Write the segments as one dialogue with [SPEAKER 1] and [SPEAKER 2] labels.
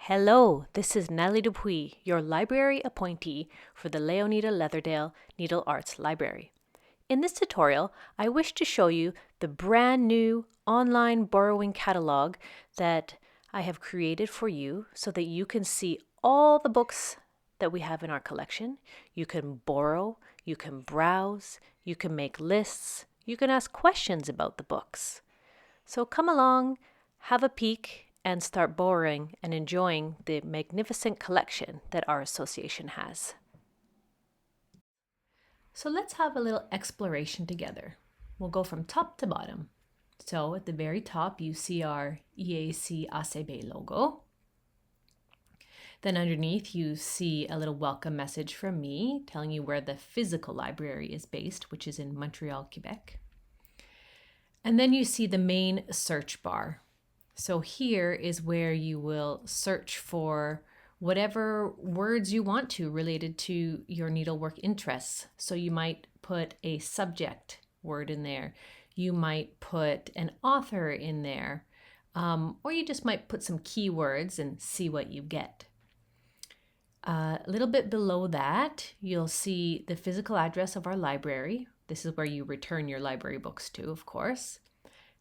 [SPEAKER 1] Hello, this is Natalie Dupuy, your library appointee for the Leonida Leatherdale Needle Arts Library. In this tutorial, I wish to show you the brand new online borrowing catalog that I have created for you so that you can see all the books that we have in our collection. You can borrow, you can browse, you can make lists, you can ask questions about the books. So come along, have a peek, and start borrowing and enjoying the magnificent collection that our association has. So let's have a little exploration together. We'll go from top to bottom. So at the very top, you see our EAC ACB logo. Then underneath, you see a little welcome message from me telling you where the physical library is based, which is in Montreal, Quebec. And then you see the main search bar. So here is where you will search for whatever words you want to related to your needlework interests. So you might put a subject word in there. You might put an author in there. Or you just might put some keywords and see what you get. A little bit below that, you'll see the physical address of our library. This is where you return your library books to, of course.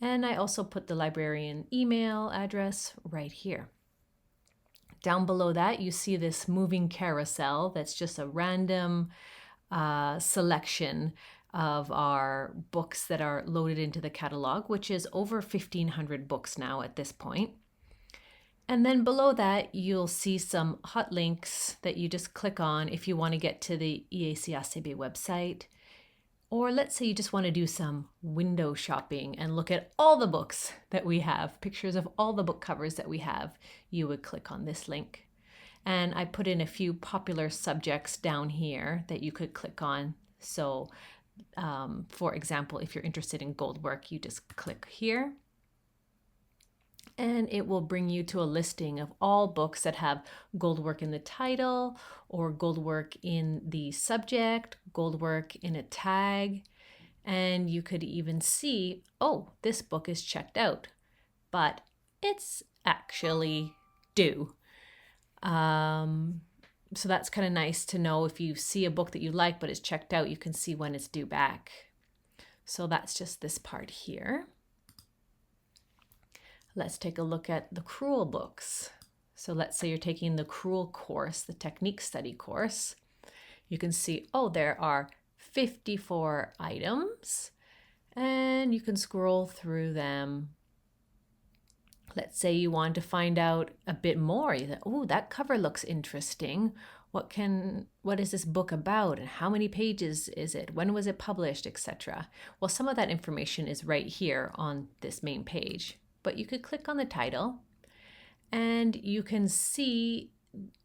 [SPEAKER 1] And I also put the librarian email address right here. Down below that, you see this moving carousel that's just a random selection of our books that are loaded into the catalog, which is over 1,500 books now at this point. And then below that, you'll see some hot links that you just click on if you want to get to the EAC-ACB website. Or let's say you just want to do some window shopping and look at all the books that we have, pictures of all the book covers that we have, you would click on this link. And I put in a few popular subjects down here that you could click on. So for example, if you're interested in gold work, you just click here. And it will bring you to a listing of all books that have gold work in the title or gold work in the subject, gold work in a tag. And you could even see, oh, this book is checked out, but it's actually due. So that's kind of nice to know. If you see a book that you like, but it's checked out, you can see when it's due back. So that's just this part here. Let's take a look at the Cruel books. So let's say you're taking the Cruel course, the technique study course. You can see, oh, there are 54 items, and you can scroll through them. Let's say you want to find out a bit more. You think, oh, that cover looks interesting. What is this book about, and how many pages is it? When was it published, etc. Well, some of that information is right here on this main page. But you could click on the title and you can see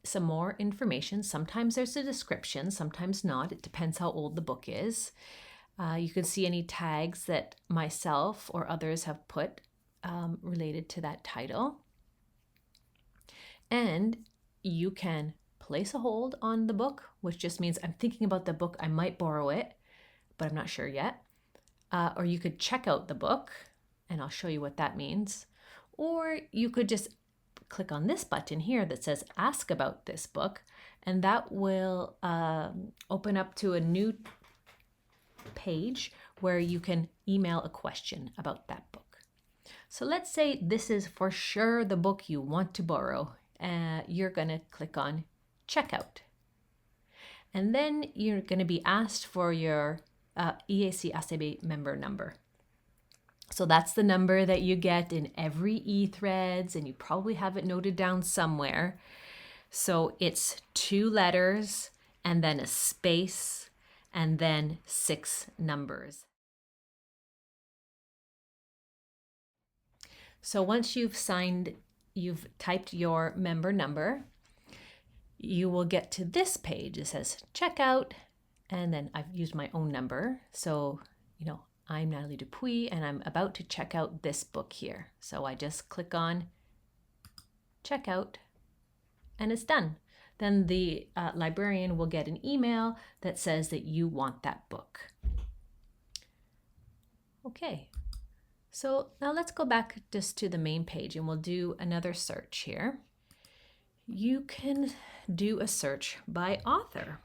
[SPEAKER 1] some more information. Sometimes there's a description, sometimes not. It depends how old the book is. You can see any tags that myself or others have put related to that title. And you can place a hold on the book, which just means I'm thinking about the book. I might borrow it, but I'm not sure yet. Or you could check out the book, and I'll show you what that means. Or you could just click on this button here that says ask about this book, and that will open up to a new page where you can email a question about that book. So let's say this is for sure the book you want to borrow. You're going to click on checkout. And then you're going to be asked for your EAC-ACB member number. So that's the number that you get in every eThreads, and you probably have it noted down somewhere. So it's 2 letters and then a space and then 6 numbers. So once you've typed your member number, you will get to this page. It says checkout, and then I've used my own number. So, I'm Natalie Dupuy, and I'm about to check out this book here. So I just click on checkout, and it's done. Then the librarian will get an email that says that you want that book. Okay, so now let's go back just to the main page, and we'll do another search here. you can do a search by author.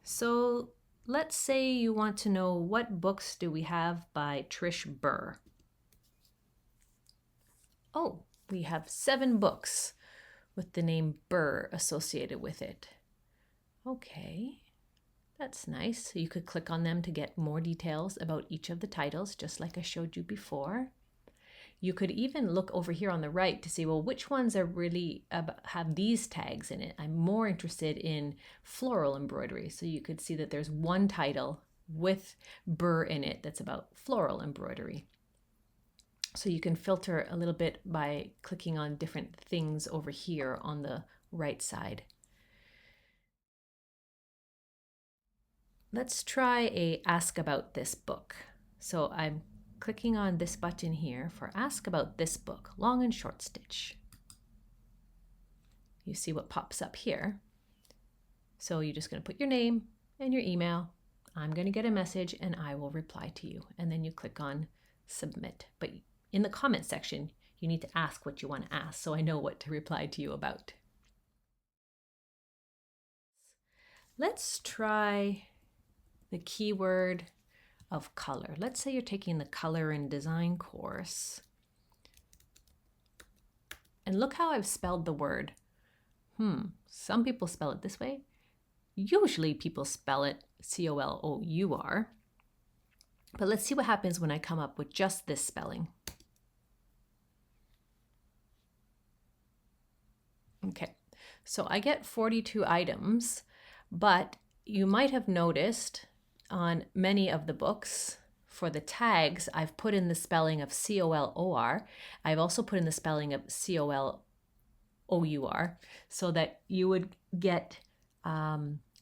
[SPEAKER 1] So let's say you want to know what books do we have by Trish Burr. Oh, we have 7 books with the name Burr associated with it. Okay, that's nice. So you could click on them to get more details about each of the titles, just like I showed you before. You could even look over here on the right to see, well, which ones are really have these tags in it. I'm more interested in floral embroidery. So you could see that there's one title with Burr in it that's about floral embroidery. So you can filter a little bit by clicking on different things over here on the right side. Let's try a ask about this book. So I'm clicking on this button here for ask about this book, long and short stitch. You see what pops up here. So you're just going to put your name and your email. I'm going to get a message and I will reply to you. And then you click on submit. But in the comment section, you need to ask what you want to ask so I know what to reply to you about. Let's try the keyword of color. Let's say you're taking the color and design course. And look how I've spelled the word. Some people spell it this way. Usually people spell it C-O-L-O-U-R. But let's see what happens when I come up with just this spelling. Okay, so I get 42 items, but you might have noticed on many of the books, for the tags, I've put in the spelling of C-O-L-O-R. I've also put in the spelling of C-O-L-O-U-R so that you would get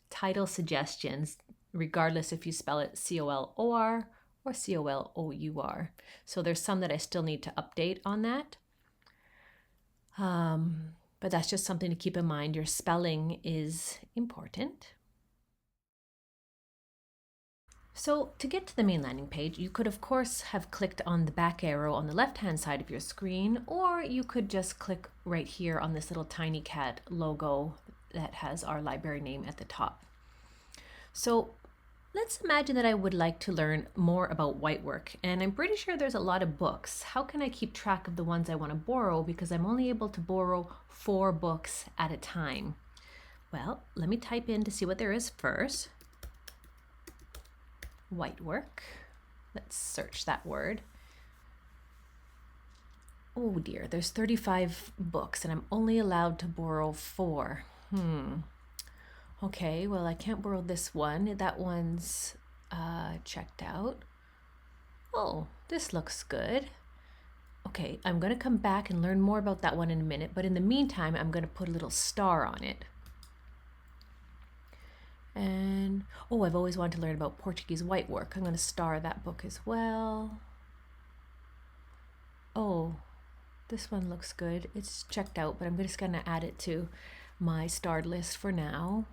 [SPEAKER 1] title suggestions regardless if you spell it C-O-L-O-R or C-O-L-O-U-R. So there's some that I still need to update on that. But that's just something to keep in mind. Your spelling is important. So to get to the main landing page, you could of course have clicked on the back arrow on the left-hand side of your screen, or you could just click right here on this little TinyCat logo that has our library name at the top. So let's imagine that I would like to learn more about whitework, and I'm pretty sure there's a lot of books. How can I keep track of the ones I want to borrow, because I'm only able to borrow 4 books at a time? Well, let me type in to see what there is first. Whitework. Let's search that word. Oh dear, there's 35 books and I'm only allowed to borrow 4. Okay, well, I can't borrow this one. That one's checked out. Oh, this looks good. Okay, I'm going to come back and learn more about that one in a minute, but in the meantime, I'm going to put a little star on it. And, oh, I've always wanted to learn about Portuguese whitework. I'm going to star that book as well. Oh, this one looks good. It's checked out, but I'm just going to add it to my starred list for now.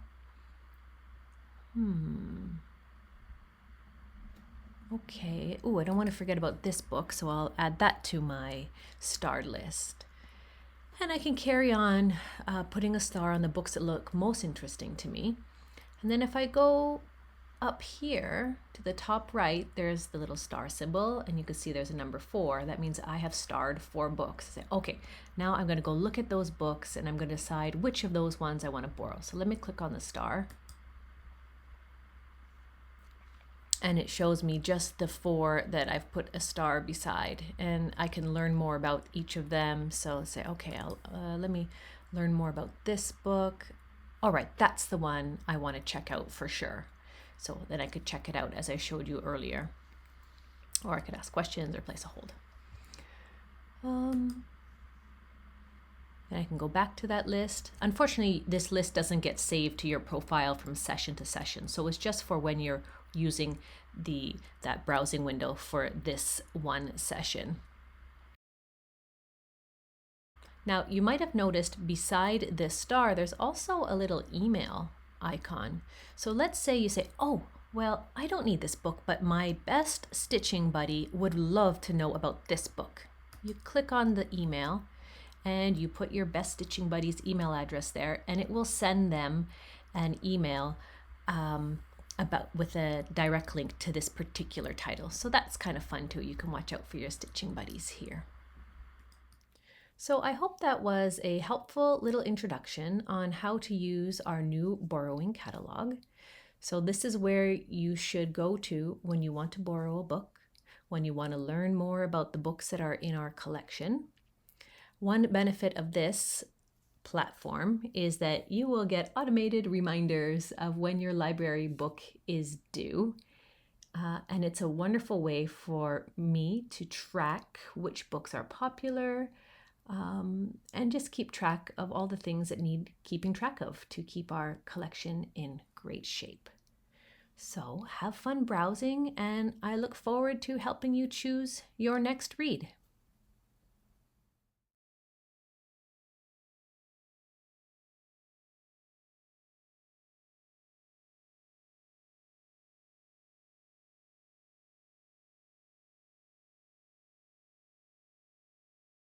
[SPEAKER 1] Okay. Oh, I don't want to forget about this book, so I'll add that to my starred list. And I can carry on putting a star on the books that look most interesting to me. And then if I go up here to the top right, there's the little star symbol, and you can see there's a number 4. That means I have starred 4 books. I say, okay, now I'm going to go look at those books and I'm going to decide which of those ones I want to borrow. So let me click on the star. And it shows me just the 4 that I've put a star beside, and I can learn more about each of them. So say, okay, let me learn more about this book. All right, that's the one I want to check out for sure. So then I could check it out as I showed you earlier. Or I could ask questions or place a hold. And I can go back to that list. Unfortunately, this list doesn't get saved to your profile from session to session. So it's just for when you're using that browsing window for this one session. Now, you might have noticed beside this star, there's also a little email icon. So let's say you say, oh, well, I don't need this book, but my best stitching buddy would love to know about this book. You click on the email and you put your Best Stitching Buddies email address there, and it will send them an email with a direct link to this particular title. So that's kind of fun too. You can watch out for your stitching buddies here. So I hope that was a helpful little introduction on how to use our new borrowing catalog. So this is where you should go to when you want to borrow a book, when you want to learn more about the books that are in our collection. One benefit of this platform is that you will get automated reminders of when your library book is due. And it's a wonderful way for me to track which books are popular, and just keep track of all the things that need keeping track of to keep our collection in great shape. So have fun browsing, and I look forward to helping you choose your next read.